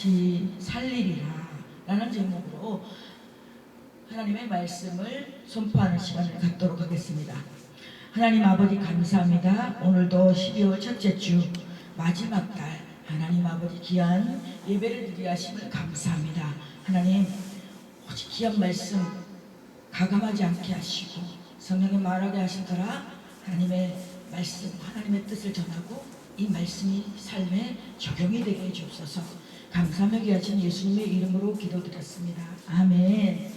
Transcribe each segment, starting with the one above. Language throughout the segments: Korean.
다시 살리리라 라는 제목으로 하나님의 말씀을 선포하는 시간을 갖도록 하겠습니다. 하나님 아버지 감사합니다. 오늘도 12월 첫째 주 마지막 달 하나님 아버지 귀한 예배를 드리게 하심을 감사합니다. 하나님 오직 귀한 말씀 가감하지 않게 하시고 성령의 말하게 하시더라 하나님의 말씀 하나님의 뜻을 전하고 이 말씀이 삶에 적용이 되게 해주옵소서. 감사하며 귀하신 예수님의 이름으로 기도드렸습니다. 아멘.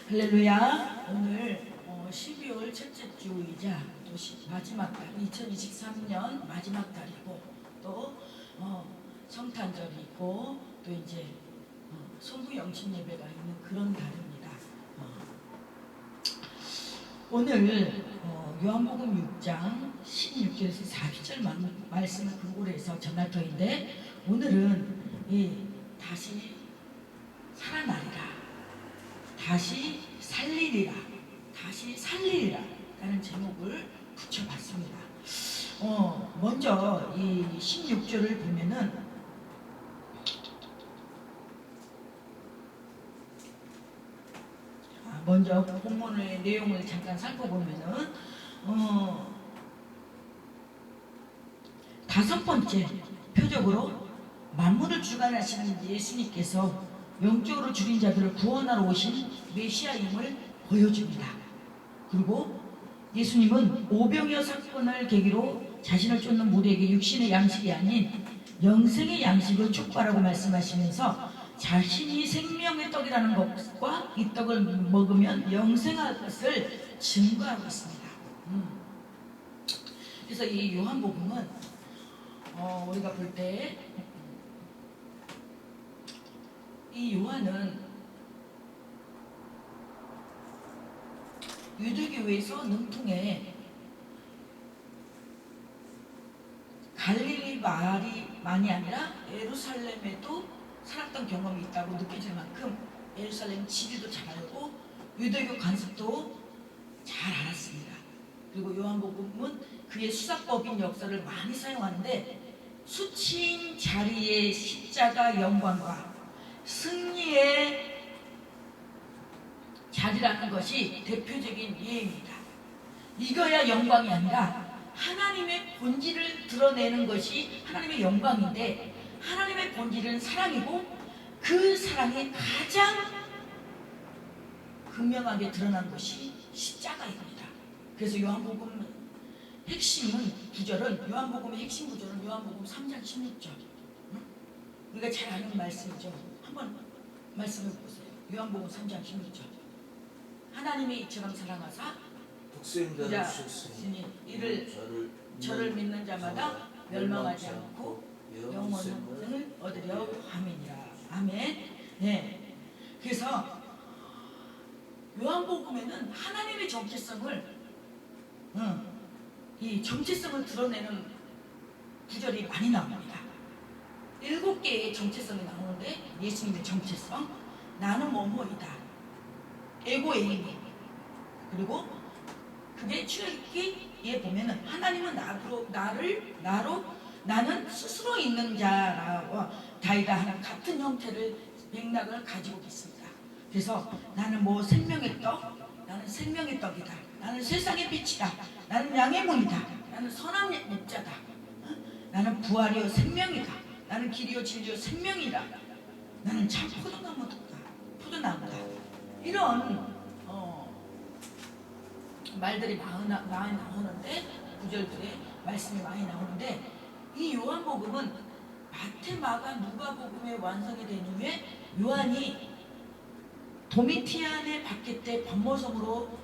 할렐루야. 오늘 12월 첫째 주이자 또 마지막 달 2023년 마지막 달이고 또 성탄절이고 또 이제 송구 영신 예배가 있는 그런 달입니다. 오늘 요한복음 6장 16절에서 40절 말씀을 근거로 해서 전할 터인데 오늘은 다시 살아나리라, 다시 살리리라, 다시 살리리라 라는 제목을 붙여봤습니다. 먼저 이 16절을 보면은 먼저 본문의 내용을 잠깐 살펴보면은 다섯 번째 표적으로 만물을 주관하시는 예수님께서 영적으로 죽인 자들을 구원하러 오신 메시아임을 보여줍니다. 그리고 예수님은 오병이어 사건을 계기로 자신을 쫓는 무리에게 육신의 양식이 아닌 영생의 양식을 촉발하고 말씀하시면서 자신이 생명의 떡이라는 것과 이 떡을 먹으면 영생할 것을 증거하고 있습니다. 그래서 이 요한복음은 우리가 볼 때 이 요한은 유대교회에서 능통해 갈릴리만이 아니라 예루살렘에도 살았던 경험이 있다고 느껴질 만큼 예루살렘 지리도 잘 알고 유대교 관습도 잘 알았습니다. 그리고 요한복음은 그의 수사법인 역사를 많이 사용하는데 수치인 자리의 십자가 영광과 승리의 자리라는 것이 대표적인 예입니다. 이거야 영광이 아니라 하나님의 본질을 드러내는 것이 하나님의 영광인데 하나님의 본질은 사랑이고 그 사랑이 가장 극명하게 드러난 것이 십자가입니다. 그래서 요한복음 핵심은 구절은 요한복음의 핵심 구절은 요한복음 3장 16절. 우리가 잘 아는 말씀이죠. 한번 말씀해 보세요. 요한복음 3장 16절. 하나님이 이처럼 사랑하사 독생자를 주셨으니 이를 저를 믿는 자마다 멸망하지 않고 영원한 생을 얻으려 함이니라. 아멘. 네. 그래서 요한복음에는 하나님의 정체성을 이 정체성을 드러내는 구절이 많이 나옵니다. 7개의 정체성이 나오는데 예수님의 정체성, 나는 뭐뭐이다, 에고 에이미, 그리고 그게 출애굽기에 보면은 하나님은 나는 스스로 있는 자라와 다이다 하는 같은 형태를 맥락을 가지고 있습니다. 그래서 나는 뭐 생명의 떡, 나는 생명의 떡이다, 나는 세상의 빛이다, 나는 양의 문이다, 나는 선한 목자다, 나는 부활이요 생명이다, 나는 길이요 진리요 생명이다, 나는 참 포도나무다, 이런 말들이 많이 나오는데 구절들에 말씀이 많이 나오는데 이 요한복음은 마태, 마가, 누가복음의 완성이 된 후에 요한이 도미티안의 박해 때 번모섬으로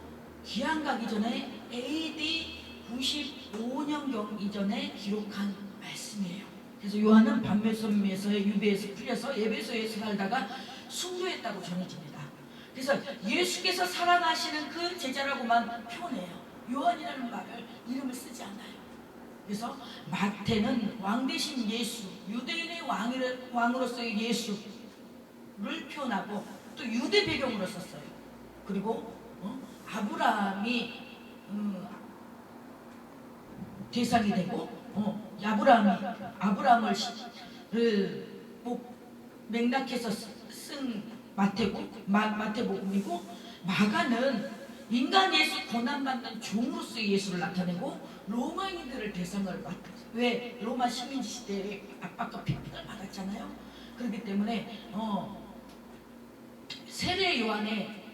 귀환 가기 전에 AD 95년경 이전에 기록한 말씀이에요. 그래서 요한은 반메섬에서의 유배에서 풀려서 에베소에서 살다가 순교했다고 전해집니다. 그래서 예수께서 사랑하시는 그 제자라고만 표현해요. 요한이라는 말을 이름을 쓰지 않아요. 그래서 마태는 왕 대신 예수, 유대인의 왕으로서의 예수를 표현하고 또 유대 배경으로 썼어요. 그리고 아브라함이 대상이 되고 아브라함을 맥락해서 쓴 마태복음이고, 마가는 인간 예수 고난받는 종으로서 예수를 나타내고 로마인들을 대상을 맡았어요. 왜? 로마 식민 시대에 압박과 핍박을 받았잖아요. 그렇기 때문에 세례 요한의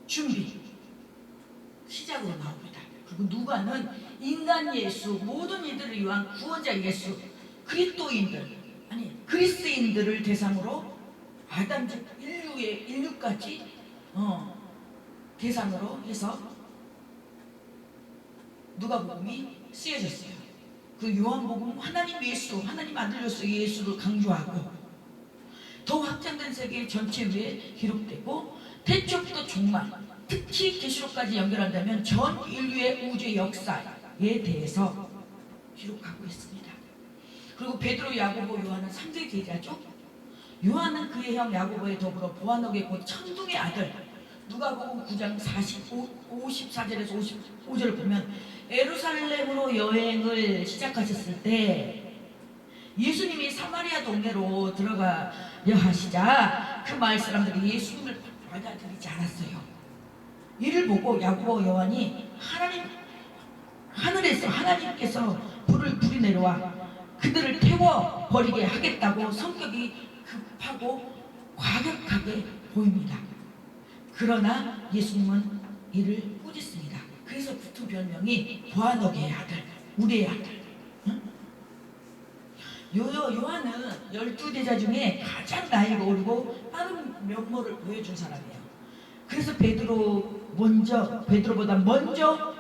준비 시작으로 나옵니다. 그리고 누가는 인간 예수, 모든 이들을 위한 구원자 예수, 그리스인들을 대상으로 아담적 인류까지 대상으로 해서 누가복음이 쓰여졌어요. 그 요한복음 하나님 예수, 하나님 아들로서 예수를 강조하고 더 확장된 세계 전체 위에 기록되고, 태초부터 종말, 특히 계시록까지 연결한다면 전 인류의 우주의 역사에 대해서 기록하고 있습니다. 그리고 베드로, 야고보, 요한은 3대 제자죠. 요한은 그의 형 야고보에 더불어 보아너게 곧 천둥의 아들, 누가복음 9장 54절에서 55절을 보면 예루살렘으로 여행을 시작하셨을 때 예수님이 사마리아 동네로 들어가려 하시자 그 마을 사람들이 예수님을 받아들이지 않았어요. 이를 보고 야고보, 요한이 하늘에서 하나님께서 불이 내려와 그들을 태워버리게 하겠다고 성격이 급하고 과격하게 보입니다. 그러나 예수님은 이를 꾸짖습니다. 그래서 붙은 별명이 보아너게의 아들, 우리의 아들. 요한은 12제자 중에 가장 나이가 어리고 빠른 면모를 보여준 사람이에요. 그래서 베드로보다 먼저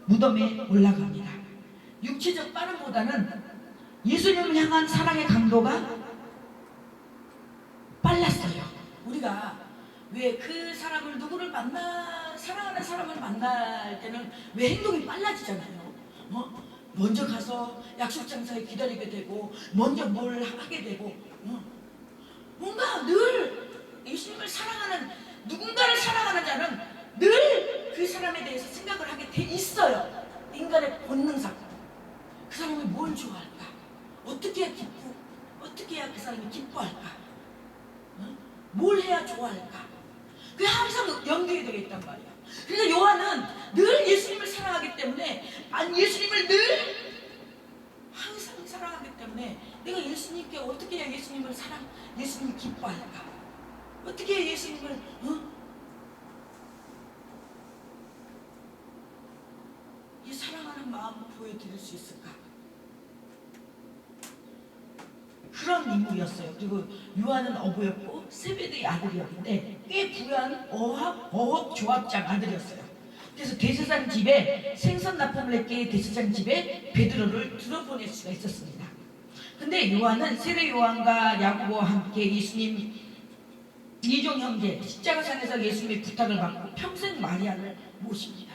무덤에 올라갑니다. 육체적 빠름보다는 예수님을 향한 사랑의 강도가 빨랐어요. 우리가 왜 그 사람을 사랑하는 사람을 만날 때는 왜 행동이 빨라지잖아요. 먼저 가서 약속 장소에 기다리게 되고, 먼저 뭘 하게 되고, 뭔가 늘 예수님을 사랑하는, 누군가를 사랑하는 자는 늘 그 사람에 대해서 생각을 하게 돼 있어요. 인간의 본능상 그 사람이 뭘 좋아할까? 어떻게 해야 그 사람이 기뻐할까? 뭘 해야 좋아할까? 그게 항상 연결이 되어 있단 말이야. 그러니까 요한은 늘 예수님을 사랑하기 때문에, 예수님을 늘 항상 사랑하기 때문에 내가 예수님께 어떻게 해야 예수님이 기뻐할까? 어떻게 해야 예수님을 이 사랑하는 마음을 보여드릴 수 있을까? 그런 인물이었어요. 그리고 요한은 어부였고 세베대의 아들이었는데 꽤 부유한 어업 조합장 아들이었어요. 그래서 대제사장 집에 생선 납품을 했기에 대제사장 집에 베드로를 들어보낼 수가 있었습니다. 근데 요한은 세례 요한과 야고보와 함께 예수님 이종 형제 십자가상에서 예수님의 부탁을 받고 평생 마리아를 모십니다.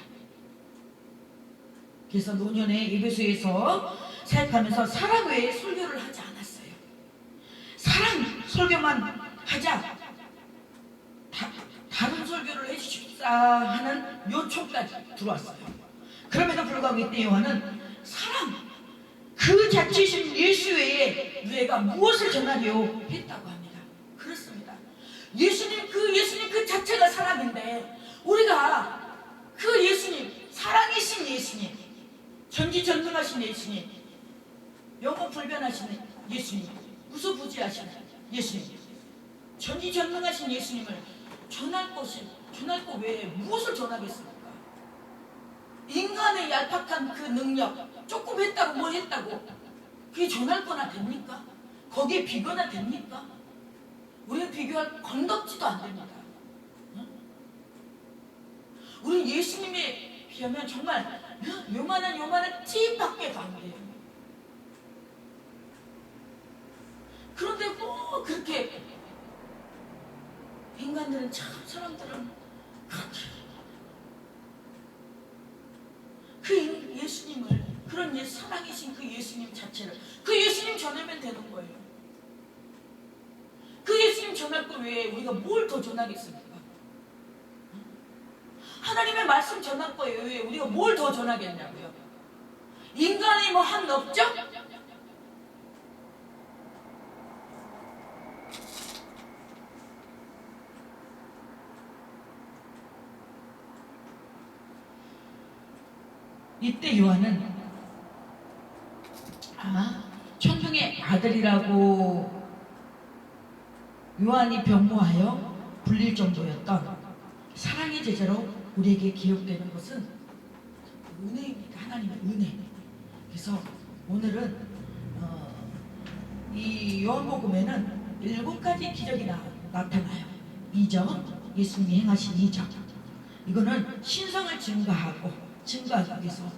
그래서 노년에 에베소에서 사역하면서 사랑 외에 설교를 하지 않았어요. 사랑 설교만 하자, 다른 설교를 해주십사 하는 요청까지 들어왔어요. 그럼에도 불구하고 이때 요한은 사랑 그 자체이신 예수 외에 우리가 무엇을 전하려 했다고 합니다. 그렇습니다. 예수님 그 자체가 사랑인데, 우리가 그 예수님, 사랑이신 예수님, 전지전능하신 예수님, 영원불변하신 예수님, 무소부지하신 예수님, 전지전능하신 예수님을 전할 것 외에 무엇을 전하겠습니까? 인간의 얄팍한 그 능력, 조금 했다고 뭘 했다고 그게 전할 거나 됩니까? 거기에 비교나 됩니까? 우리는 비교할 건덕지도 안 됩니다. 우리 예수님에 비하면 정말 요만한 찐밖에도 안 돼요. 그런데 뭐 그렇게 인간들은 참, 사람들은 그렇게 그 예수님을, 그런 사랑이신 그 예수님 자체를, 그 예수님 전하면 되는 거예요. 그 예수님 전할 것 외에 우리가 뭘 더 전하겠습니까? 하나님의 말씀 전할 것 외에 우리가 뭘 더 전하겠냐고요? 인간이 뭐 한 업적? 이때 요한은 천둥의 아들이라고 요한이 변모하여 불릴 정도였던 사랑의 제자로 우리에게 기억되는 것은 은혜입니다. 하나님의 은혜. 그래서 오늘은 이 요한복음에는 7가지 기적이 나타나요. 이적, 예수님이 행하신 이적. 이거는 신성을 증거하기 위해서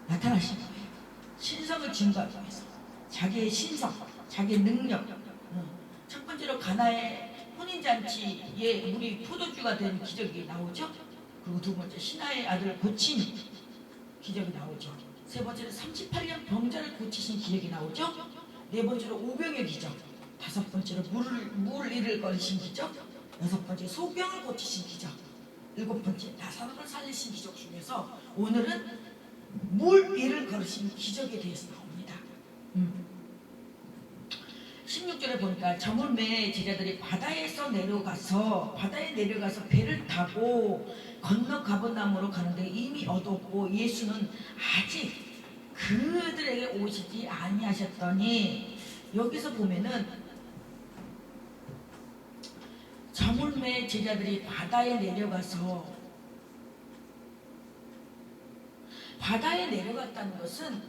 나타나신 거예요. 신성을 증거하기 위해서. 자기의 신성, 자기의 능력. 첫 번째로 가나의 혼인잔치에 물이 포도주가 된 기적이 나오죠. 그리고 두 번째 신하의 아들을 고친 기적이 나오죠. 세 번째로 38년 병자를 고치신 기적이 나오죠. 네 번째로 오병의 기적. 다섯 번째로 물 위를 걸으신 기적. 여섯 번째 소병을 고치신 기적. 일곱 번째 나사로를 살리신 기적 중에서 오늘은 물 위를 걸으신 기적에 대해서 나옵니다. 16절에 보니까 저물매 제자들이 바다에 내려가서 배를 타고 건너 가버나움으로 가는데 이미 어둡고 예수는 아직 그들에게 오시지 아니하셨더니, 여기서 보면은 저물매 제자들이 바다에 내려갔다는 것은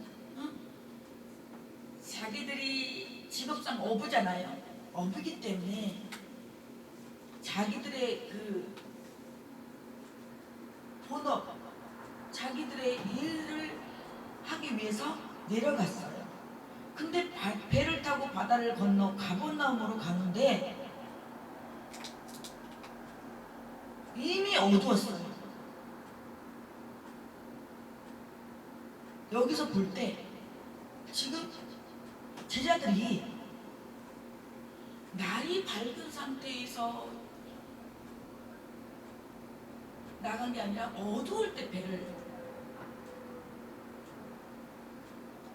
자기들이 직업상 어부잖아요. 어부기 때문에 자기들의 그 본업, 자기들의 일을 하기 위해서 내려갔어요. 근데 배를 타고 바다를 건너 가버나움으로 가는데 이미 어두웠어요. 여기서 볼 때 지금 제자들이 날이 밝은 상태에서 나간 게 아니라 어두울 때 배를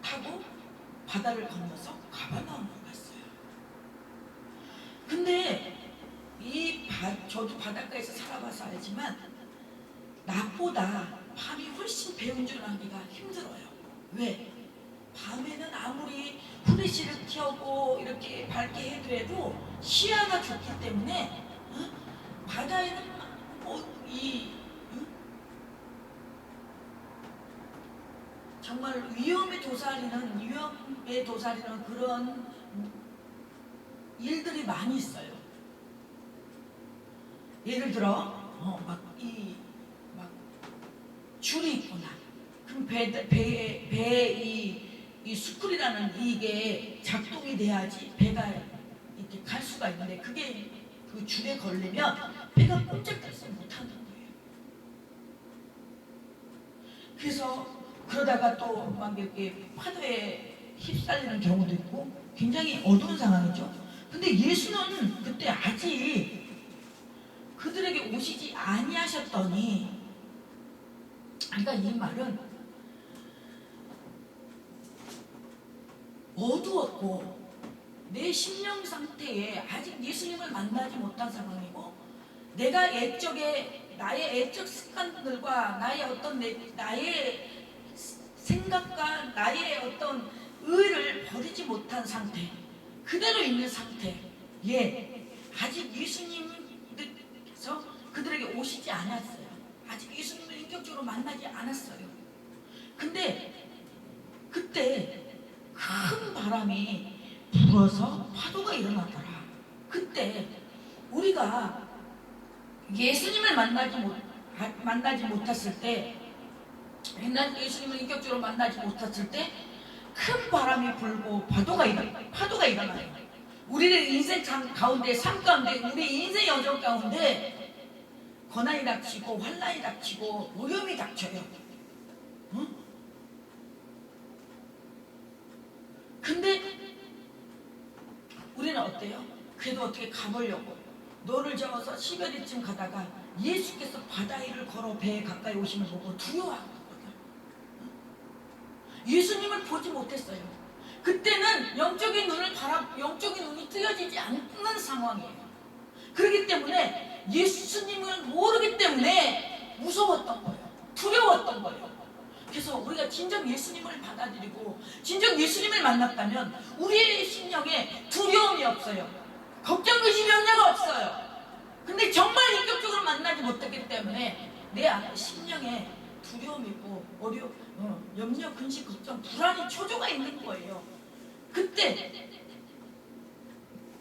타고 바다를 건너서 가버나움으로 갔어요. 근데 저도 바닷가에서 살아봐서 알지만 낮보다 밤이 훨씬 배 운전하기가 힘들어요. 왜? 밤에는 아무리 후레쉬를 켜고 이렇게 밝게 해도 시야가 좋기 때문에 바다에는 정말 위험에 도사리는 그런 일들이 많이 있어요. 예를 들어 줄이 있구나. 그럼 배에 이 수쿨이라는 이게 작동이 돼야지 배가 이렇게 갈 수가 있는데, 그게 그 줄에 걸리면 배가 꼼짝달싹 못하는 거예요. 그래서 그러다가 또 막 이렇게 파도에 휩쓸리는 경우도 있고 굉장히 어두운 상황이죠. 근데 예수는 그때 아직 그들에게 오시지 아니하셨더니, 그러니까 이 말은 어두웠고 내 심령 상태에 아직 예수님을 만나지 못한 상황이고, 내가 나의 애적 습관들과 나의 생각과 나의 어떤 의를 버리지 못한 상태, 그대로 있는 상태에 아직 예수님께서 그들에게 오시지 않았어요. 아직 예수님을 인격적으로 만나지 않았어요. 근데 그때 큰 바람이 불어서 파도가 일어나더라. 그때 우리가 예수님을 만나지 못했을 때, 예수님을 인격적으로 만나지 못했을 때 큰 바람이 불고 파도가 일어나요. 우리의 인생 가운데, 삶 가운데, 우리 인생 여정 가운데 고난이 닥치고 환난이 닥치고 어려움이 닥쳐요. 근데 우리는 어때요? 그래도 어떻게 가보려고 노를 저어서 10여리쯤 가다가 예수께서 바다 위를 걸어 배에 가까이 오심을 보고 두려워하거든요. 예수님을 보지 못했어요. 그때는 영적인 눈이 뜨여지지 않는 상황이에요. 그렇기 때문에 예수님을 모르기 때문에 무서웠던 거예요. 두려웠던 거예요. 그래서 우리가 진정 예수님을 받아들이고 진정 예수님을 만났다면 우리의 심령에 두려움이 없어요. 걱정, 의심, 염려가 없어요. 근데 정말 인격적으로 만나지 못했기 때문에 내 안에 심령에 두려움이고 염려, 근심, 걱정, 불안이 초조가 있는 거예요. 그때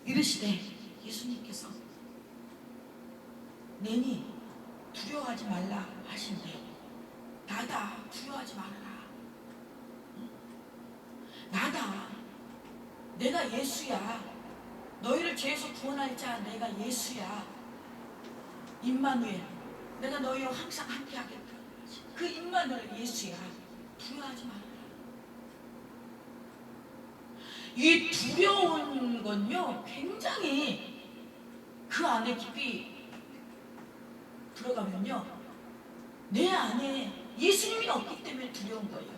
이르시되 예수님께서 내니 두려워하지 말라 하신대. 나다, 두려워하지 말아라. 나다, 내가 예수야. 너희를 죄에서 구원할 자 내가 예수야. 임마누엘, 내가 너희와 항상 함께 하겠다. 그 임마누엘 예수야. 두려워하지 말아라. 이 두려운 건요 굉장히 그 안에 깊이 들어가면요 내 안에 예수님이 없기 때문에 두려운 거예요.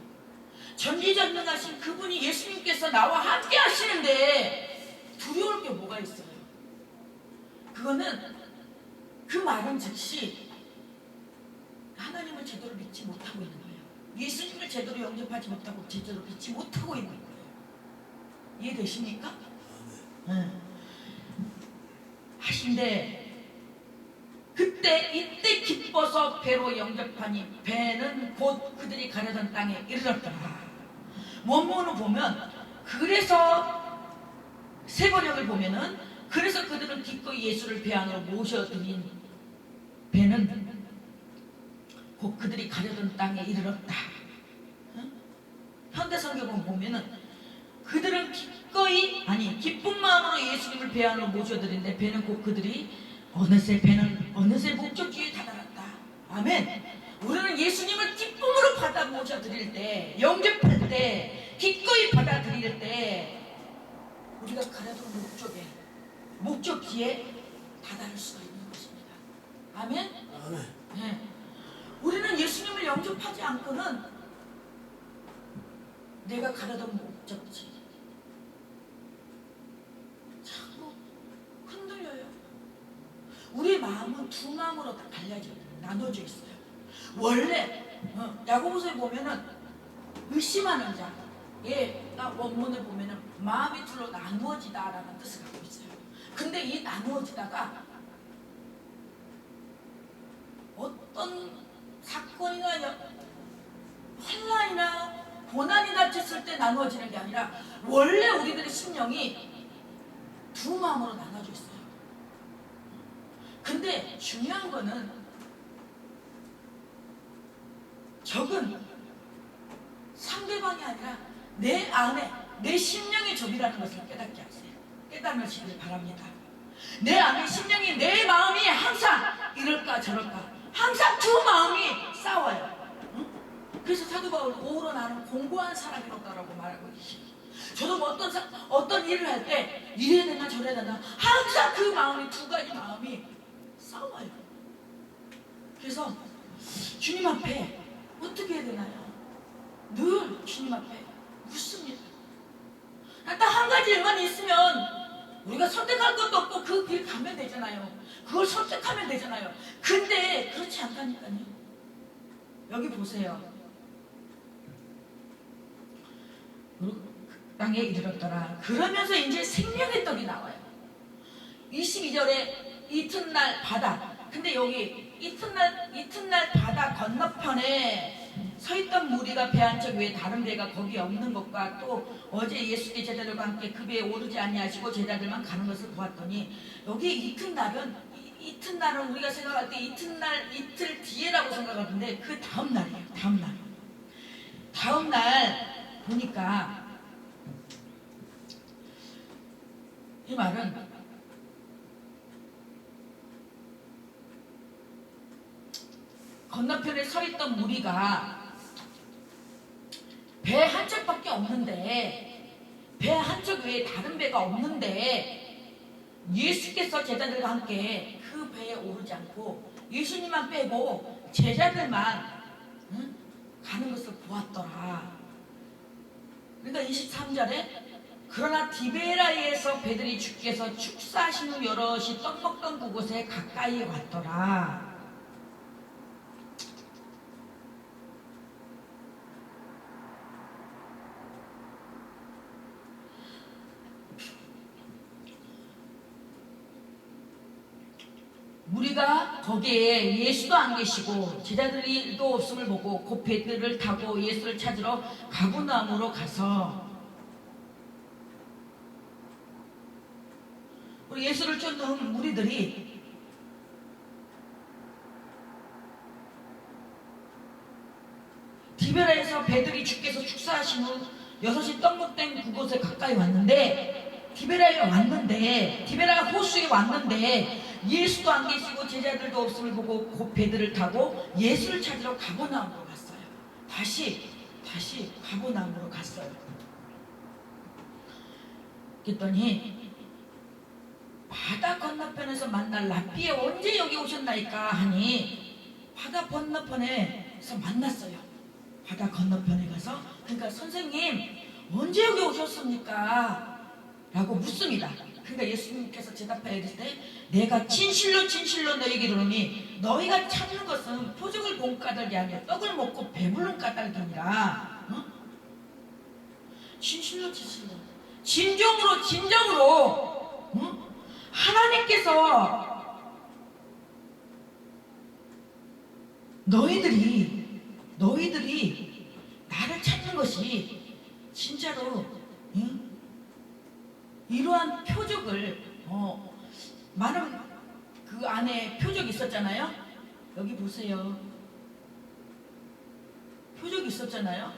전지전능하신 그분이 예수님께서 나와 함께 하시는데 두려울 게 뭐가 있어요? 그거는 그 말은 즉시 하나님을 제대로 믿지 못하고 있는 거예요. 예수님을 제대로 영접하지 못하고 제대로 믿지 못하고 있는 거예요. 이해되십니까? 네. 하신데 이때 기뻐서 배로 영접하니 배는 곧 그들이 가려던 땅에 이르렀더라. 원문을 보면 그래서 세 번역을 보면은 그래서 그들은 기꺼이 예수를 배 안으로 모셔들인 배는 곧 그들이 가려던 땅에 이르렀다. 현대성경을 보면은 그들은 기쁜 마음으로 예수님을 배 안으로 모셔들인데 배는 곧 그들이 어느새 목적지에 다다랐다. 아멘. 우리는 예수님을 기쁨으로 받아 모셔드릴 때, 영접할 때, 기꺼이 받아들일 때 우리가 가려던 목적지에 다다를 수가 있는 것입니다. 아멘. 아멘. 네. 우리는 예수님을 영접하지 않고는 내가 가려던 목적지 자꾸 흔들려요. 우리 마음은 두 마음으로 나눠져 있어요. 원래 야고보서에 보면은 의심하는 자, 원문을 보면은 마음이 둘로 나누어지다라는 뜻을 갖고 있어요. 근데 이 나누어지다가 어떤 사건이나 환난이나 고난이 닥쳤을 때 나누어지는 게 아니라 원래 우리들의 심령이 두 마음으로 나눠져 있어요. 근데 중요한 거는 적은 상대방이 아니라 내 안에 내 심령의 적이라는 것을 깨닫게 하세요. 깨달으시길 바랍니다. 내 안에 심령이 내 마음이 항상 이럴까 저럴까 항상 두 마음이 싸워요. 응? 그래서 사도 바울은 오히려 나는 공고한 사람이로다라고 말하고 계시죠. 저도 뭐 어떤 일을 할 때 이래야 되나 저래야 되나 항상 그 마음이 두 가지 마음이 싸워요. 그래서 주님 앞에 어떻게 해야 되나요? 늘 주님 앞에 묻습니다. 딱 한 가지 일만 있으면 우리가 선택할 것도 없고 그 길 가면 되잖아요. 그걸 선택하면 되잖아요. 근데 그렇지 않다니까요. 여기 보세요. 땅에 이르렀더라. 그러면서 이제 생명의 떡이 나와요. 22절에 이튿날 바다. 근데 여기 이튿날 바다 건너편에 서 있던 무리가 배 한 척 외에 다른 배가 거기 없는 것과 또 어제 예수께 제자들과 함께 그 배에 오르지 아니하시고 제자들만 가는 것을 보았더니 여기 이튿날은 우리가 생각할 때 이틀 뒤에라고 생각하는데 그 다음 날이에요. 다음 날 보니까 이 말은 건너편에 서 있던 무리가 배 한 척밖에 없는데 배 한 척 외에 다른 배가 없는데 예수께서 제자들과 함께 그 배에 오르지 않고 예수님만 빼고 제자들만 가는 것을 보았더라. 그러니까 23절에 그러나 디베라에서 배들이 주께서 축사하신 후 여럿이 떡 먹던 그곳에 가까이 왔더라. 무리가 거기에 예수도 안 계시고 제자들이도 없음을 보고 곧 배들을 타고 예수를 찾으러 가버나움으로 가서 우리 예수를 쫓는 무리들이 디베라에서 배들이 주께서 축사하신 후 6시 떡목된 그곳에 가까이 왔는데 디베라 호수에 왔는데 예수도 안 계시고 제자들도 없음을 보고 곧 배들을 타고 예수를 찾으러 가버나움으로 갔어요. 다시 가버나움으로 갔어요. 그랬더니 바다 건너편에서 만날 랍비에 언제 여기 오셨나이까 하니 바다 건너편에서 만났어요. 바다 건너편에 가서 그러니까 선생님 언제 여기 오셨습니까? 라고 묻습니다. 그러니까 예수님께서 대답하여 이르시되 내가 진실로 너희에게 이르노니 너희가 찾는 것은 표적을 본 까닭이 아니라 떡을 먹고 배부른 까닭이니라. 진실로 진정으로 하나님께서 너희들이 나를 찾는 것이 진짜로 이러한 표적을 많은 그 안에 표적이 있었잖아요. 여기 보세요. 표적이 있었잖아요.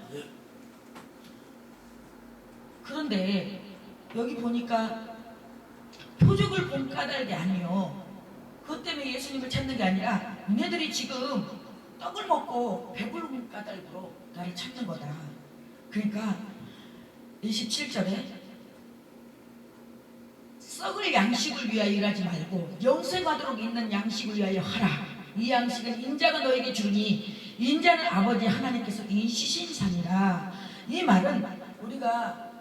그런데 여기 보니까 표적을 본 까닭이 아니요. 그것 때문에 예수님을 찾는 게 아니라 너네들이 지금 떡을 먹고 배부른 까닭으로 나를 찾는 거다. 그러니까 27절에 썩을 양식을 위하여 일하지 말고 영생하도록 있는 양식을 위하여 하라. 이 양식은 인자가 너에게 주니 인자는 아버지 하나님께서 인시신 산이라. 이 말은 우리가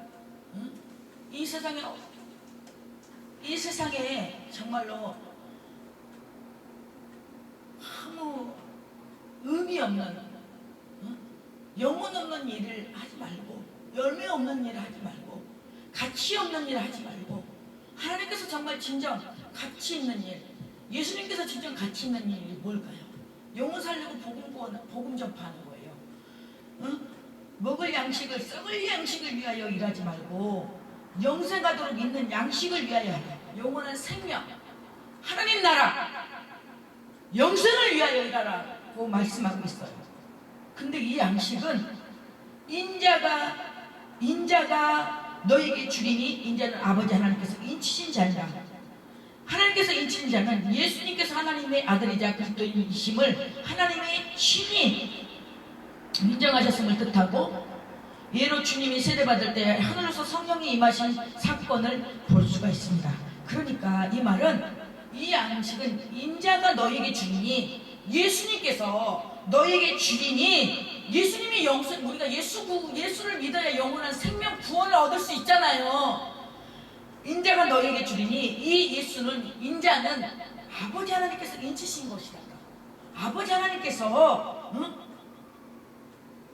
이 세상에 정말로 아무 의미 없는 영혼 없는 일을 하지 말고 열매 없는 일을 하지 말고 가치 없는 일을 하지 말고 하나님께서 정말 진정 가치 있는 일, 예수님께서 진정 가치 있는 일이 뭘까요? 영혼 살려고 복음 전파하는 거예요. 먹을 양식을 썩을 양식을 위하여 일하지 말고 영생하도록 있는 양식을 위하여 하라. 영원한 생명, 하나님 나라, 영생을 위하여 일하라고 말씀하고 있어요. 근데 이 양식은 인자가 너에게 주리니 인자는 아버지 하나님께서 인치신 자니라. 하나님께서 인치신 자는 예수님께서 하나님의 아들이자 그리스도이심을 하나님의 신이 인정하셨음을 뜻하고, 예로 주님이 세례받을 때 하늘로서 성령이 임하신 사건을 볼 수가 있습니다. 그러니까 이 말은 이 양식은 인자가 너에게 주리니, 예수님께서 너에게 주리니, 예수님이 우리가 예수를 믿어야 영원한 생명 구원을 얻을 수 있잖아요. 인자가 너에게 주리니, 이 인자는 아버지 하나님께서 인치신 것이다. 아버지 하나님께서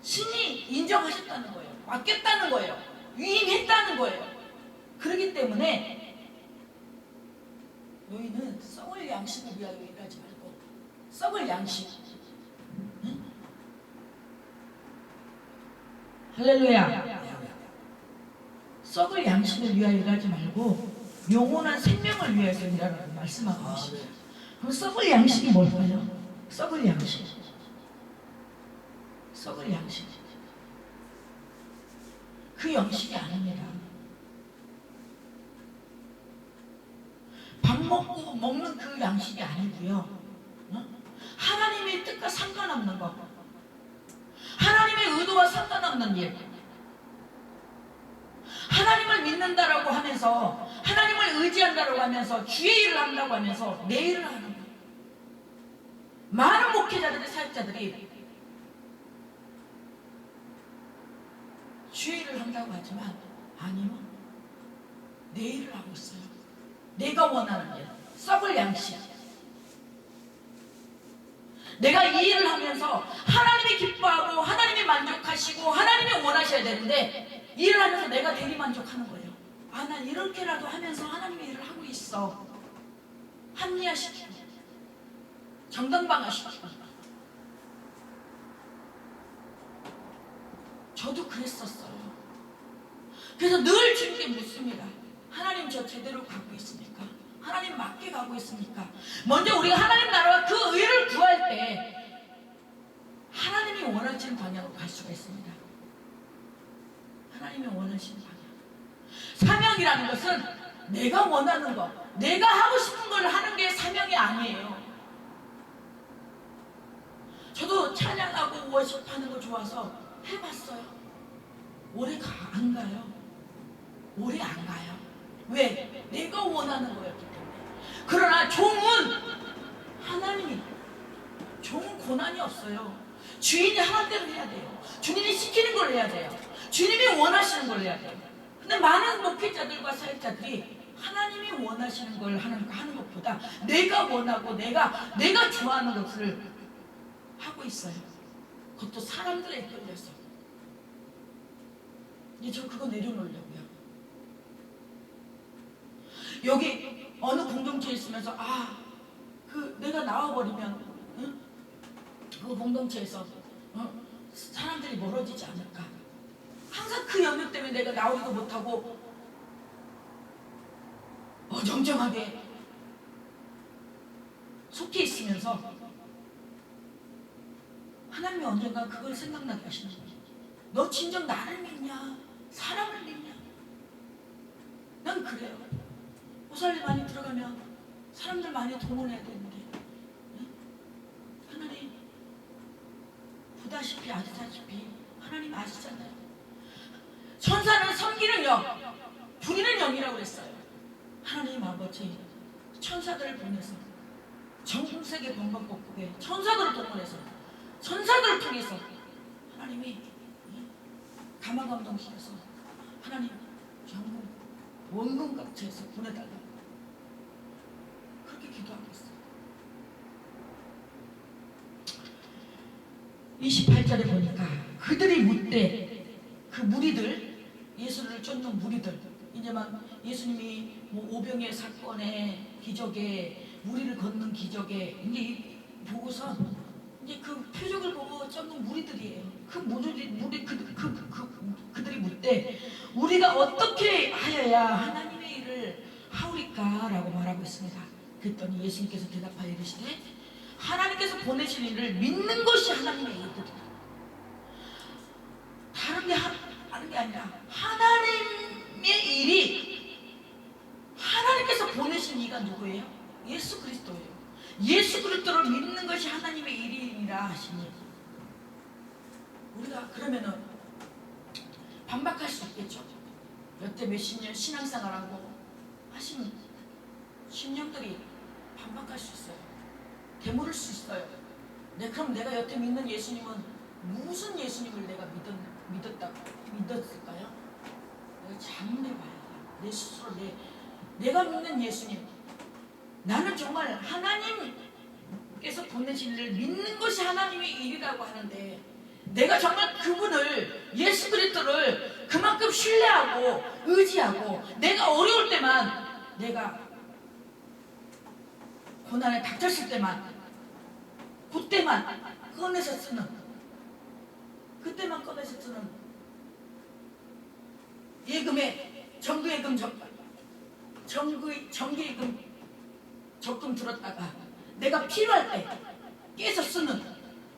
신이 인정하셨다는 거예요. 맡겼다는 거예요. 위임했다는 거예요. 그렇기 때문에 너희는 썩을 양식을 위하여 일하지 말고, 썩을 양식, 할렐루야, 썩을 양식을 위하여 일하지 말고 영원한 생명을 위해서 일하라고 말씀하고 계십니다. 그럼 썩을 양식이 뭘까요? 썩을 양식, 그 양식이 아닙니다. 밥 먹고 먹는 그 양식이 아니고요. 하나님의 뜻과 상관없는 것, 하나님의 의도와 상관없는 일, 하나님을 믿는다라고 하면서, 하나님을 의지한다라고 하면서, 주의 일을 한다고 하면서 내 일을 하는 거예요. 많은 목회자들의 사역자들이 주의 일을 한다고 하지만 아니요, 내 일을 하고 있어요. 내가 원하는 일, 썩을 양식. 내가 이 일을 하면서 하나님이 기뻐하고 하나님이 만족하시고 하나님이 원하셔야 되는데, 일을 하면서 내가 대리만족하는 거예요. 난 이렇게라도 하면서 하나님의 일을 하고 있어. 합리화시키고 정당방위시키고. 저도 그랬었어요. 그래서 늘 주님께 묻습니다. 하나님, 저 제대로 가고 있습니까? 하나님 맞게 가고 있습니까? 먼저 우리가 하나님 나라와 그 의를 구할 때 하나님이 원하시는 방향으로 갈 수가 있습니다. 하나님이 원하시는 방향. 사명이라는 것은 내가 원하는 것, 내가 하고 싶은 걸 하는 게 사명이 아니에요. 저도 찬양하고 워십하는 거 좋아서 해봤어요. 오래 안 가요. 오래 안 가요. 왜? 내가 원하는 거였기 때문에. 그러나 종은 하나님이, 종은 고난이 없어요. 주인이 하는 대로 해야 돼요. 주님이 시키는 걸 해야 돼요. 주님이 원하시는 걸 해야 돼요. 근데 많은 목회자들과 사역자들이 하나님이 원하시는 걸 하는 것보다 내가 원하고 내가 좋아하는 것을 하고 있어요. 그것도 사람들에 끌려서. 이제 저 그거 내려놓으려고요. 여기 어느 공동체에 있으면서 내가 나와버리면 그 공동체에서 사람들이 멀어지지 않을까. 항상 그 염려 때문에 내가 나오지도 못하고 어정쩡하게 속해 있으면서 하나님이 언젠가 그걸 생각나게 하시는 거예요. 너 진정 나를 믿냐? 사람을 믿냐? 난 그래요. 보살리 많이 들어가면 사람들 많이 동원해야 되는데 하나님 보다시피 아시다시피 하나님 아시잖아요. 천사는 섬기는 영, 부리는 영이라고 그랬어요. 하나님 아버지 천사들을 보내서 전세계 번방곡곡에 천사들을 동원해서 천사들을 통해서 하나님이 가마감동시켜서 하나님 전국 원군 각처에서 보내달라고 그렇게 기도하고 있어요. 28절에 보니까 그들이 묻되 그 무리들, 예수를 쫓는 무리들, 이제 막 예수님이 오병의 사건에 기적에 무리를 걷는 기적에 이제 보고서 이제 그 표적을 보고 쫓는 무리들이에요. 그들이 묻되 우리가 어떻게 하여야 하나님의 일을 하오리까라고 말하고 있습니다. 그랬더니 예수님께서 대답하여 이르시되 하나님께서 보내신 일을 믿는 것이 하나님의 일이다. 다른 게 아니라 하나님의 일이, 하나님께서 보내신 이가 누구예요? 예수 그리스도예요. 예수 그리스도를 믿는 것이 하나님의 일이라 하시니 우리가 그러면은 반박할 수 있겠죠. 여태 몇십 년 신앙생활하고 하신 신령들이 반박할 수 있어요. 되물을 수 있어요. 그럼 내가 여태 믿는 예수님은 무슨 예수님을 내가 믿었을까요? 내가 자문해봐야 돼요. 내 스스로 내가 믿는 예수님, 나는 정말 하나님께서 보내신 일을 믿는 것이 하나님의 일이라고 하는데 내가 정말 그분을, 예수 그리스도를 그만큼 신뢰하고 의지하고 내가 어려울 때만, 내가 고난에 닥쳤을 때만, 그때만 꺼내서 쓰는, 그때만 꺼내서 쓰는 예금에 정기예금 적금 들었다가 내가 필요할 때 깨서 쓰는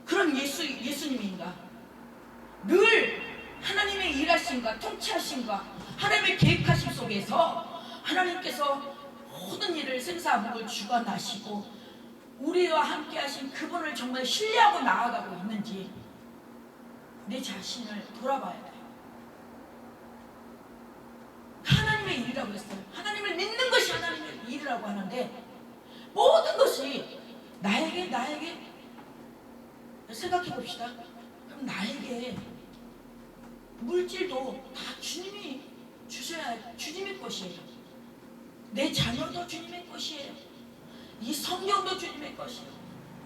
그런 예수님인가? 늘 하나님의 일하심과 통치하심과 하나님의 계획하심 속에서 하나님께서 모든 일을 생사복을 주관하시고 우리와 함께 하신 그분을 정말 신뢰하고 나아가고 있는지 내 자신을 돌아봐야 돼요. 하나님의 일이라고 했어요. 하나님을 믿는 것이 하나님의 일이라고 하는데 모든 것이 나에게 생각해 봅시다. 그럼 나에게 물질도 다 주님이 주셔야 주님의 것이에요. 내 자녀도 주님의 것이에요. 이 성경도 주님의 것이에요.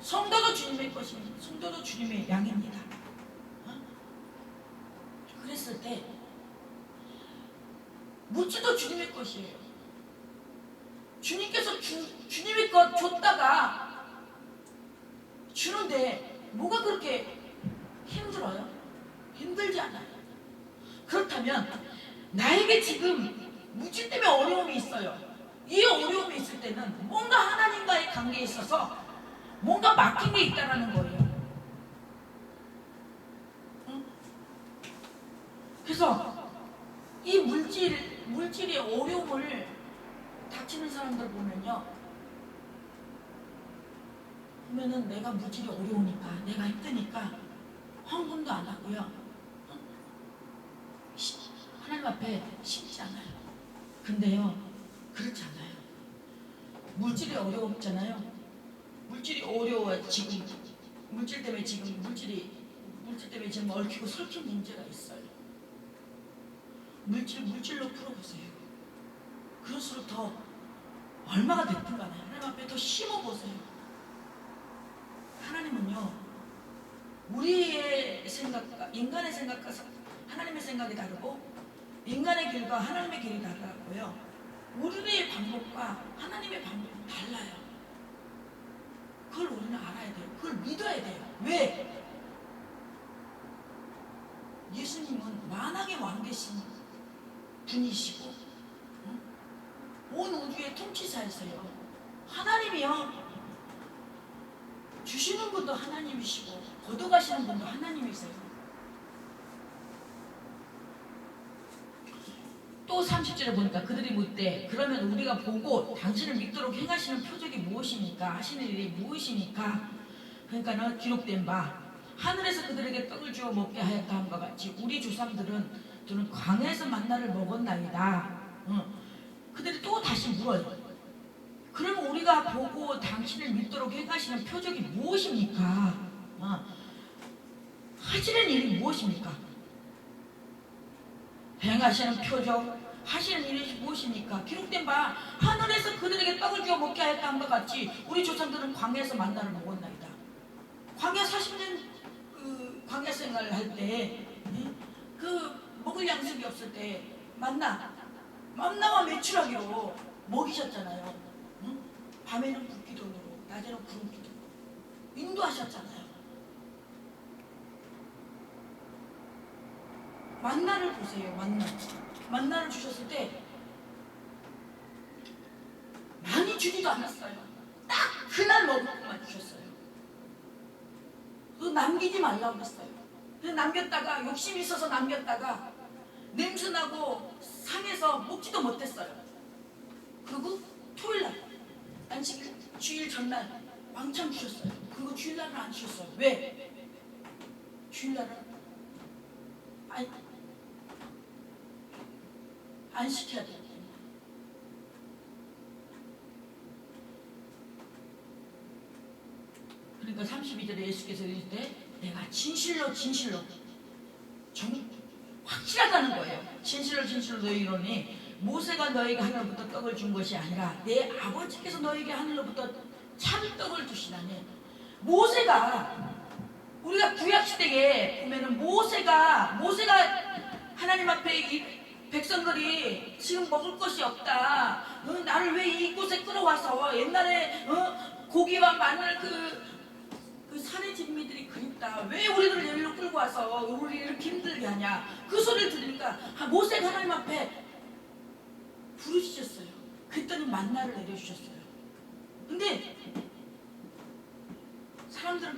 성도도 주님의 것이에요. 성도도 주님의 양입니다. 그랬을 때 물질도 주님의 것이에요. 주님께서 주님의 것 줬다가 주는데 뭐가 그렇게 힘들어요? 힘들지 않아요. 그렇다면 나에게 지금 물질 때문에 어려움이 있어요. 이 어려움이 있을 때는 뭔가 하나님과의 관계에 있어서 뭔가 막힌 게 있다는 거예요. 응? 그래서 이 물질의 어려움을 닥치는 사람들 보면은 내가 물질이 어려우니까, 내가 힘드니까 헌금도 안 하고요. 하나님 앞에 쉽지 않아요. 근데요, 그렇지 않아요. 물질이 어려웠잖아요. 물질이 어려워. 지금 물질 때문에 지금 얽히고 설킨 문제가 있어요. 물질로 풀어보세요. 그럴수록 더 얼마가 됐든 간에 하나님 앞에 더 심어보세요. 하나님은요, 우리의 생각과 인간의 생각과 하나님의 생각이 다르고, 인간의 길과 하나님의 길이 다르고요. 우리의 방법과 하나님의 방법은 달라요. 그걸 우리는 알아야 돼요. 그걸 믿어야 돼요. 왜? 예수님은 만왕의 왕계신 분이시고, 온 우주의 통치사이세요. 하나님이요, 주시는 분도 하나님이시고 걷어가시는 분도 하나님이세요. 또 30절에 보니까 그들이 묻되 그러면 우리가 보고 당신을 믿도록 행하시는 표적이 무엇입니까? 하시는 일이 무엇입니까? 그러니까는 기록된 바 하늘에서 그들에게 떡을 주어 먹게 하였다 함과 같이 우리 조상들은 광야에서 만나를 먹었나이다. 그들이 또 다시 물어요. 그러면 우리가 보고 당신을 믿도록 행하시는 표적이 무엇입니까? 하시는 일이 무엇입니까? 행하시는 표적, 하시는 일이 무엇입니까? 기록된 바 하늘에서 그들에게 떡을 주어 먹게 하였다 함과 같이 우리 조상들은 광야에서 만나를 먹었나이다. 광야 40년 광야 생활을 할 때 먹을 양식이 없을 때 만나와 메추라기로 먹이셨잖아요. 밤에는 불기둥으로, 낮에는 구름기둥으로 인도하셨잖아요. 만나를 보세요. 만나를 주셨을 때 많이 주지도 않았어요. 딱 그날 먹을 것만 주셨어요. 그거 남기지 말라고 그랬어요. 그래서 남겼다가 욕심이 있어서 남겼다가 냄새나고 상해서 먹지도 못했어요. 그리고 토요일날 안식 주일 전날 왕창 주셨어요. 그리고 주일날은 안 주셨어요. 왜? 주일날은 안 시켜야 돼요. 그러니까 32절에 예수께서 이럴 때 내가 진실로 확실하다는 거예요. 진실로 너희 이러니 모세가 너에게 하늘로부터 떡을 준 것이 아니라 내 아버지께서 너에게 하늘로부터 참떡을 주시나니. 모세가 우리가 구약시대에 보면은 모세가 하나님 앞에 이 백성들이 지금 먹을 것이 없다. 나를 왜 이곳에 끌어와서 옛날에 고기와 마늘 그 산의 진미들이 그립다. 왜 우리를 여기로 끌고 와서 우리를 이렇게 힘들게 하냐. 그 소리를 들으니까 모세가 하나님 앞에 부르짖었어요. 그랬더니 만나를 내려주셨어요. 근데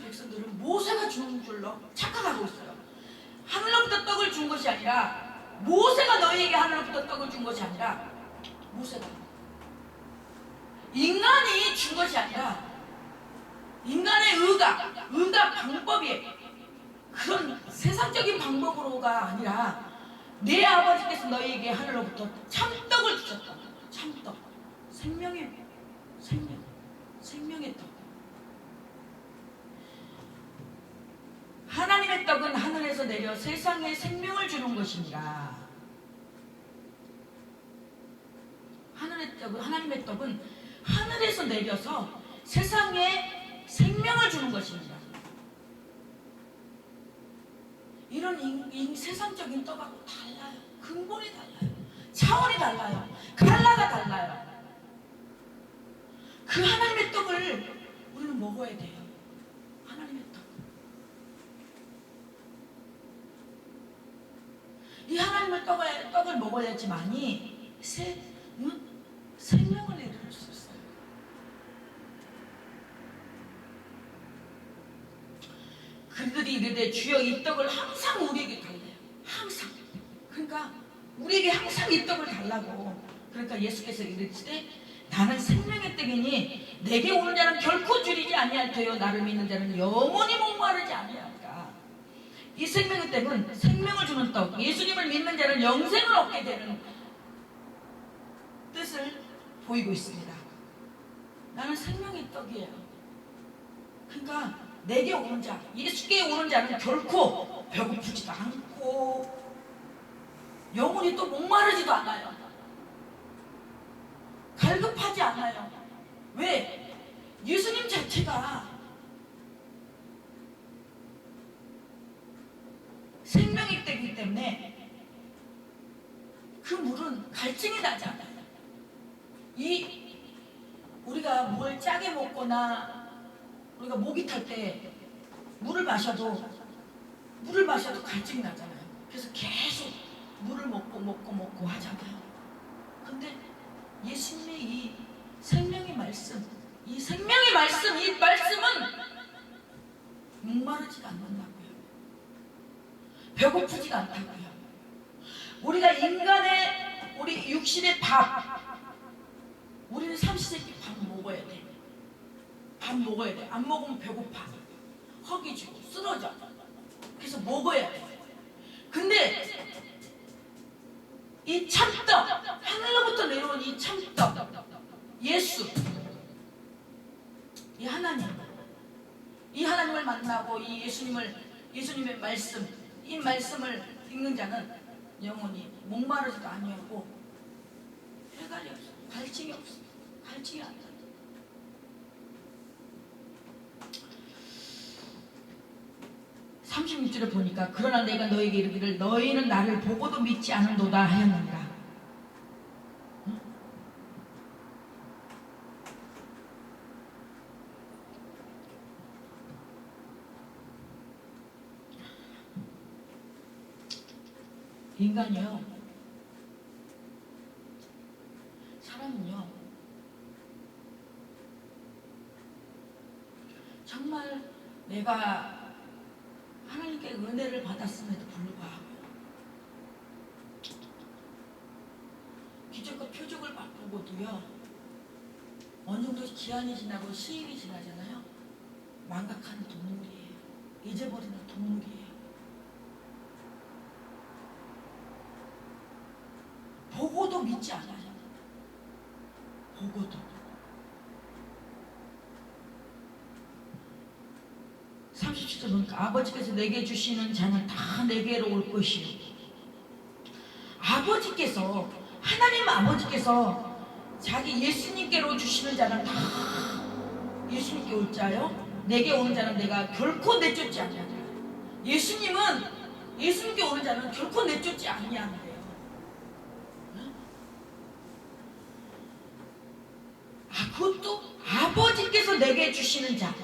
백성들은 모세가 주는 줄로 착각하고 있어요. 하늘로부터 떡을 준 것이 아니라 모세가 너희에게 하늘로부터 떡을 준 것이 아니라 모세가 인간이 준 것이 아니라 인간의 의가 방법이 그런 세상적인 방법으로가 아니라 내 아버지께서 너희에게 하늘로부터 참떡을 주셨다. 참떡, 생명의 떡. 하나님의 떡은 하늘에서 내려 세상에 생명을 주는 것입니다. 하나님의 떡은 하늘에서 내려서 세상에 생명을 주는 것입니다. 이런 세상적인 떡하고 달라요. 근본이 달라요. 차원이 달라요. 칼라가 달라요. 그 하나님의 떡을 우리는 먹어야 돼요. 하나님의 떡. 이 하나님의 떡을 먹어야지만이 생명을 이룰 수 있어요. 그들이 이르되 주여 이 떡을 항상 우리에게 달래요. 항상. 그러니까 우리에게 항상 이 떡을 달라고. 그러니까 예수께서 이르시되 나는 생명의 떡이니 내게 오는 자는 결코 줄이지 아니할 터요 나를 믿는 자는 영원히 목마르지 아니하리라. 이 생명의 떡은 생명을 주는 떡, 예수님을 믿는 자는 영생을 얻게 되는 뜻을 보이고 있습니다. 나는 생명의 떡이에요. 그러니까 내게 오는 자, 예수께 오는 자는 결코 배고프지도 않고 영원히 또 목마르지도 않아요. 갈급하지 않아요. 왜? 예수님 자체가 생명이 되기 때문에 그 물은 갈증이 나지 않아요. 우리가 뭘 짜게 먹거나 우리가 목이 탈 때 물을 마셔도 갈증이 나잖아요. 그래서 계속 물을 먹고 하잖아요. 근데 예수님의 이 생명의 말씀, 이 말씀은 목마르지가 않는다고요. 배고프지가 않다고요. 우리가 우리 육신의 밥, 우리는 삼시세끼 밥 먹어야 돼. 밥 먹어야 돼. 안 먹으면 배고파. 허기지고 쓰러져. 그래서 먹어야 돼. 근데 이 참떡, 하늘로부터 내려온 이 참떡, 예수, 이 하나님을 만나고 이 예수님의 말씀, 이 말씀을 읽는 자는 영원히 목마르지도 아니하고 해갈이 없어, 갈증이 없어, 갈증이 안 나. 36절을 보니까 그러나 내가 너에게 이르기를 너희는 나를 보고도 믿지 않은도다 하였느니라. 인간이요, 사람은요 정말 내가 하나님께 은혜를 받았음에도 불구하고 기적과 표적을 바꾸고도요 어느 정도 기한이 지나고 시일이 지나잖아요. 망각하는 동물이에요. 잊어버리는 동물이에요. 보고도 믿지 않아요. 보고도. 37절 보니까 아버지께서 내게 주시는 자는 다 내게로 올 것이요. 하나님 아버지께서 자기 예수님께로 주시는 자는 다 예수님께 올 자요. 내게 오는 자는 내가 결코 내쫓지 아니하리라. 예수님께 오는 자는 결코 내쫓지 아니하는데요. 그것도 아버지께서 내게 주시는 자,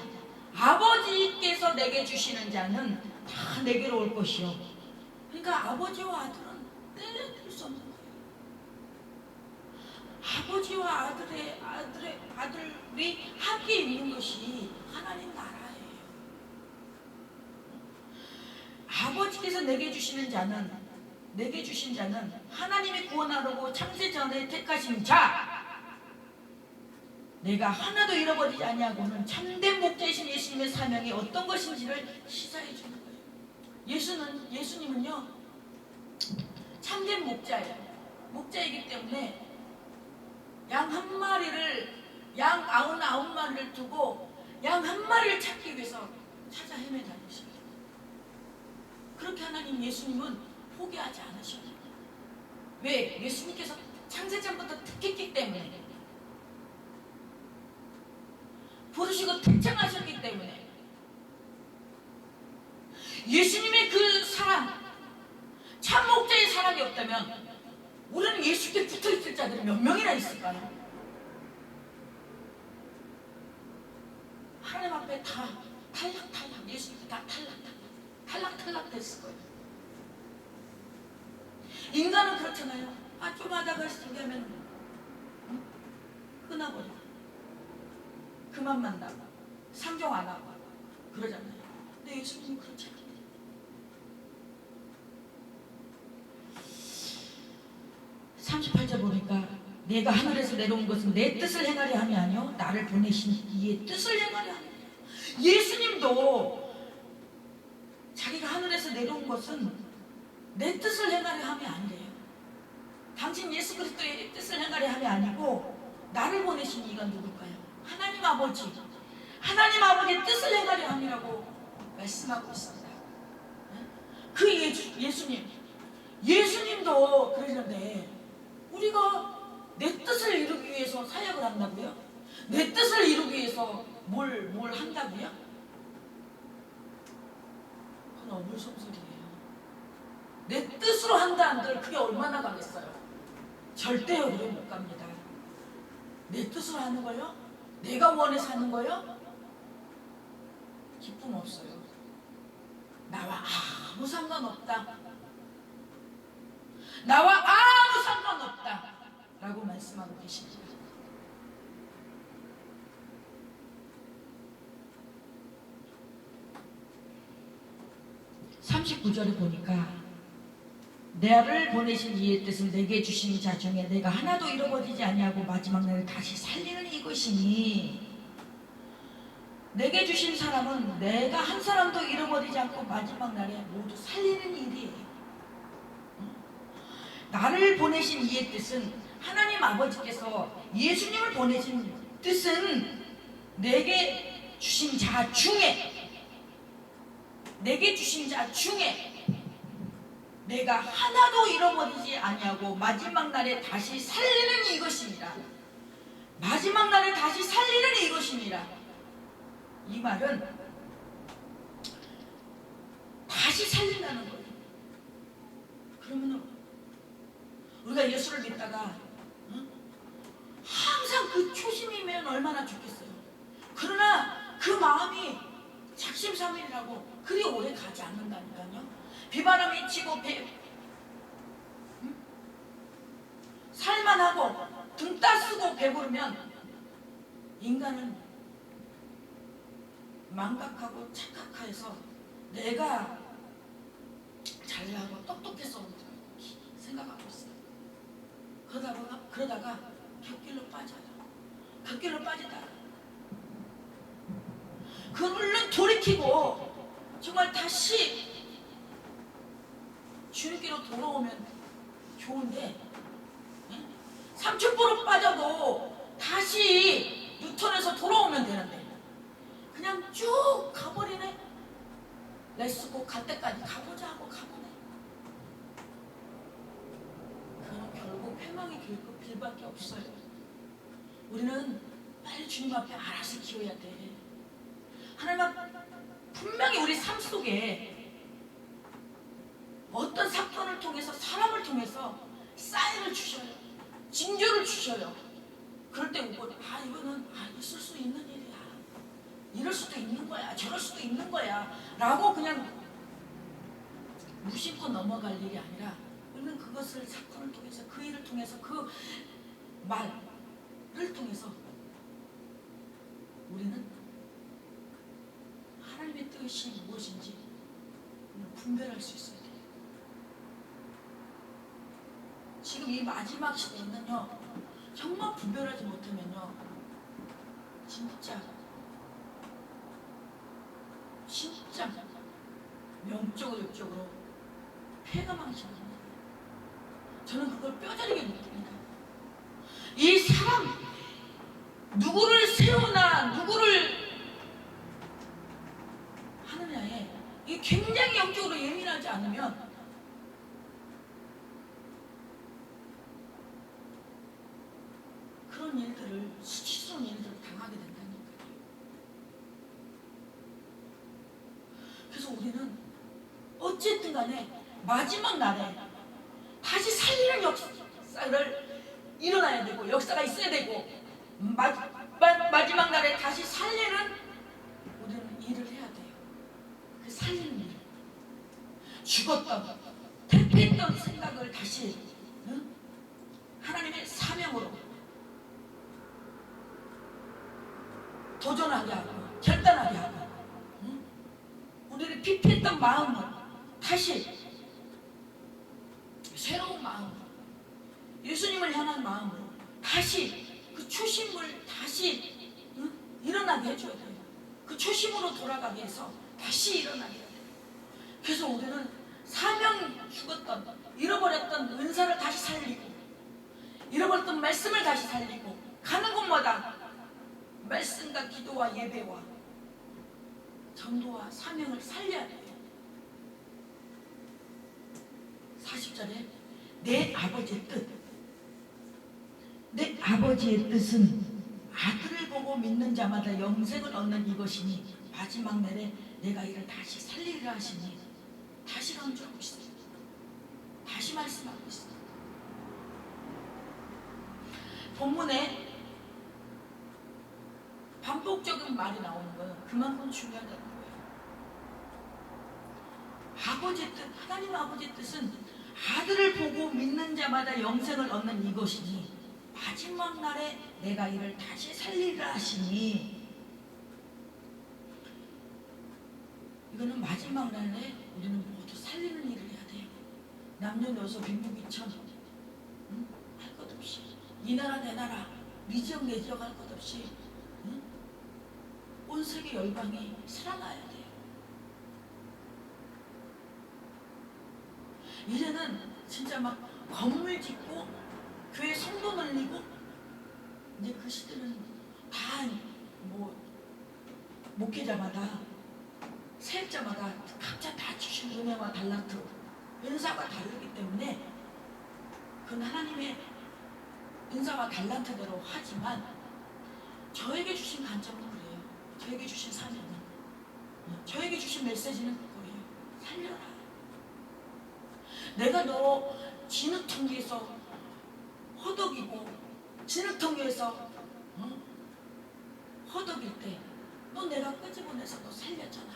아버지께서 내게 주시는 자는 다 내게로 올 것이요. 그러니까 아버지와 아들은 떼낼 수 없는 거예요. 아버지와 아들이 함께 있는 것이 하나님 나라예요. 아버지께서 내게 주신 자는 하나님이 구원하려고 창세 전에 택하신 자, 내가 하나도 잃어버리지 아니하고는 참된 목자이신 예수님의 사명이 어떤 것인지를 시사해 주는 거예요. 예수님은요 참된 목자예요. 목자이기 때문에 양 99마리를 두고 양 1마리를 찾기 위해서 찾아 헤매다니셔요. 그렇게 예수님은 포기하지 않으셔요. 왜? 예수님께서 창세전부터 택했기 때문에, 부르시고 택정하셨기 때문에. 예수님의 그 사랑, 참 목자의 사랑이 없다면 우리는 예수께 붙어있을 자들이 몇 명이나 있을까요? 하나님 앞에 다 탈락탈락, 예수님이 다 탈락탈락 됐을 거예요. 인간은 그렇잖아요. 좀 하다가 시작하면 끊어버려. 그만 만나고 상종 안 하고 그러잖아요. 근데 예수님은 그렇지 않아요. 38절 보니까 내가 하늘에서 내려온 것은 내 뜻을 행하려 함이 아니요 나를 보내신 이의 뜻을 행하려 함이라. 예수님도 자기가 하늘에서 내려온 것은 내 뜻을 행하려 함이 아니래요. 당신 예수 그리스도의 뜻을 행하려 함이 아니고 나를 보내신 이가 누굴까요? 하나님 아버지. 하나님 아버지의 뜻을 행하려 함이라고 말씀하고 있습니다. 그 예수님도 그러는데 우리가 내 뜻을 이루기 위해서 사역을 한다고요? 내 뜻을 이루기 위해서 뭘 한다고요? 그건 어불성설이에요. 내 뜻으로 한다 한들 그게 얼마나 가겠어요? 절대 오래 못 갑니다. 내 뜻으로 하는 거요? 내가 원해서 하는 거요? 기쁨 없어요. 나와 아무 상관없다. 나와 아무 상관없다 라고 말씀하고 계십니다. (39절에) 보니까 나를 보내신 이의 뜻을 내게 주신 자 중에 내가 하나도 잃어버리지 아니하고 마지막 날에 다시 살리는 이것이니, 내게 주신 사람은 내가 한 사람도 잃어버리지 않고 마지막 날에 모두 살리는 일이에요. 나를 보내신 이의 뜻은, 하나님 아버지께서 예수님을 보내신 뜻은 내게 주신 자 중에 내가 하나도 잃어버리지 아니하고 마지막 날에 다시 살리는 이것입니다. 마지막 날에 다시 살리는 이것입니다. 이 말은 다시 살린다는 거예요. 그러면 우리가 예수를 믿다가 항상 그 초심이면 얼마나 좋겠어요. 그러나 그 마음이 작심삼일이라고 그리 오래 가지 않는다니까요. 비바람이 치고 살만하고 등 따쓰고 배부르면 인간은 망각하고 착각해서 내가 잘나고 똑똑해서 생각하고 있어요. 그러다가 곁길로 빠져요. 곁길로 빠지다가 얼른 돌이키고 정말 다시 주님께로 돌아오면 좋은데, 삼천포로 빠져도 다시 유턴해서 돌아오면 되는데 그냥 쭉 가버리네. 레스코 갈 때까지 가보자 하고 가보네. 그건 결국 패망의 길밖에 없어요. 우리는 빨리 주님 앞에 알아서 기어야 돼. 하나님은 분명히 우리 삶 속에 어떤 사건을 통해서, 사람을 통해서 사인을 주셔요. 징조를 주셔요. 그럴 때 우리가 이거는 있을 수 있는 일이야. 이럴 수도 있는 거야. 저럴 수도 있는 거야. 라고 그냥 무심코 넘어갈 일이 아니라, 우리는 그것을 사건을 통해서, 그 일을 통해서, 그 말을 통해서 우리는 하나님의 뜻이 무엇인지 분별할 수 있어야 돼요. 지금 이 마지막 시대에는요, 정말 분별하지 못하면요, 진짜 영적으로 육적으로 폐가 망치는 겁니다. 저는 그걸 뼈저리게 느낍니다. 이 사람 누구를 세우나 누구를 하느냐에 이 굉장히 영적으로 예민하지 않으면 그런 일들을, 수치스러운 일들을 당하게 된다니까요. 그래서 우리는 어쨌든 간에 마지막 날에 다시 살리는 역사를 일어나야 되고, 역사가 있어야 되고, 마지막 날에 다시 살리는 우리는 일을 해야 돼요. 죽었던 퇴폐했던 생각을 다시 하나님의 사명으로 도전하게 하고 결단하게 하고 우리를 피폐했던 마음을 다시 새로운 마음, 예수님을 향한 마음으로 다시 그 초심을 다시 일어나게 해줘야 돼요. 그 초심으로 돌아가게 해서 다시 일어나게 해야 돼요. 그래서 우리는 사명 죽었던 잃어버렸던 은사를 다시 살리고 잃어버렸던 말씀을 다시 살리고 가는 곳마다 말씀과 기도와 예배와 전도와 사명을 살려야 돼요. 40절에 내 아버지의 뜻, 내 아버지의 뜻은 아들을 보고 믿는 자마다 영생을 얻는 이것이니 마지막 날에 내가 이를 다시 살리리라 하시니 다시 강조하고 있어요. 다시 말씀하고 있어요. 본문에 반복적인 말이 나오는 거예요. 그만큼 중요하다는 거예요. 아버지의 뜻, 하나님 아버지의 뜻은 아들을 보고 믿는 자마다 영생을 얻는 이것이니 마지막 날에 내가 이를 다시 살리리라 하시니, 이거는 마지막 날에 우리는 모두 살리는 일을 해야 돼요. 남녀노소 빈부귀천 할 것 없이, 이 나라 내 나라 네 지역 내 지역 할 것 없이 온 세계 열방이 살아나야 돼요. 이제는 진짜 막 건물 짓고 교회 성도 늘리고, 이제 그 시대는 다 뭐 목회자마다 세입자마다 각자 다 주신 은혜와 달란트, 은사가 다르기 때문에 그건 하나님의 은사와 달란트대로 하지만 저에게 주신 관점은 그래요. 저에게 주신 사명은, 저에게 주신 메시지는 그거예요. 살려라. 내가 너 진흙탕기에서 허덕이고 진흙탕기에서 허덕일 때 너 내가 끄집어내서 너 살렸잖아.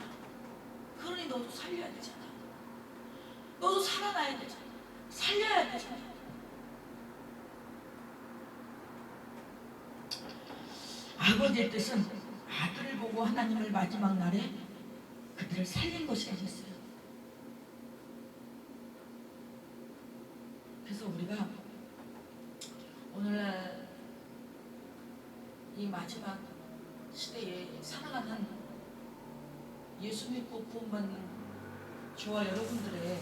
그러니 너도 살려야 되잖아. 너도 살아나야 되잖아. 살려야 되잖아. 아버지의 뜻은 아들을 보고 하나님을 마지막 날에 그들을 살린 것이라고 했어요. 그래서 우리가 오늘날 이 마지막 시대에 살아가는 예수 믿고 구원받는 저와 여러분들의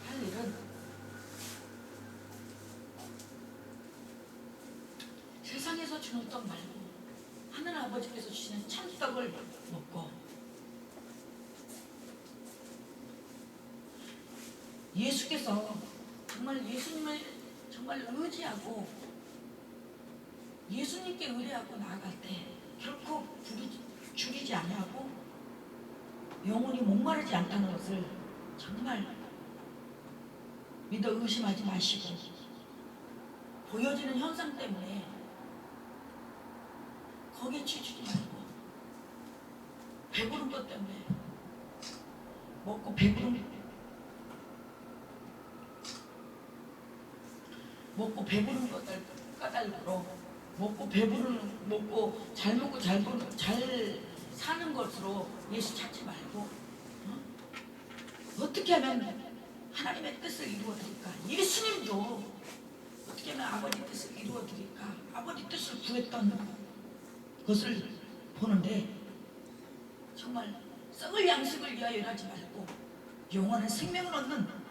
할 일은 세상에서 주는 떡 말고 하늘 아버지께서 주시는 참떡을 먹고 예수께서 정말 예수님을 정말 의지하고 예수님께 의뢰하고 나아갈 때 결코 줄이지 아니하고 영혼이 목마르지 않다는 것을 정말 믿어 의심하지 마시고, 보여지는 현상 때문에 거기에 치주지 말고, 배부른 것 때문에 먹고 배부른 것들 까닭으로 먹고 잘 먹고 잘 사는 것으로 예수 찾지 말고, 어떻게 하면 하나님의 뜻을 이루어드릴까? 예수님도 어떻게 하면 아버지 뜻을 이루어드릴까? 아버지 뜻을 구했던 것을 보는데, 정말 썩을 양식을 위하여 일하지 말고 영원한 생명을 얻는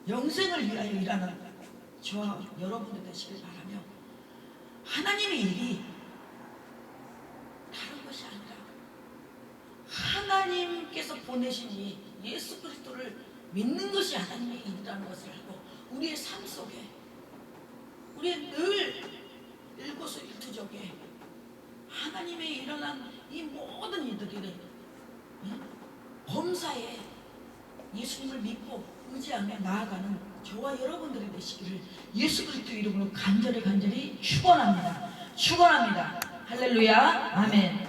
영생을 위하여 일하는 저와 여러분들 되시길 바라며, 하나님의 일이 다른 것이 아니라 하나님께서 보내신 이 예수 그리스도를 믿는 것이 하나님의 일이라는 것을 알고, 우리의 삶 속에, 우리의 늘 일거수일투족에 하나님의 일어난 이 모든 이들이 범사에 예수님을 믿고 의지하며 나아가는 저와 여러분들이 되시기를 예수 그리스도 이름으로 간절히 축원합니다. 할렐루야. 아멘.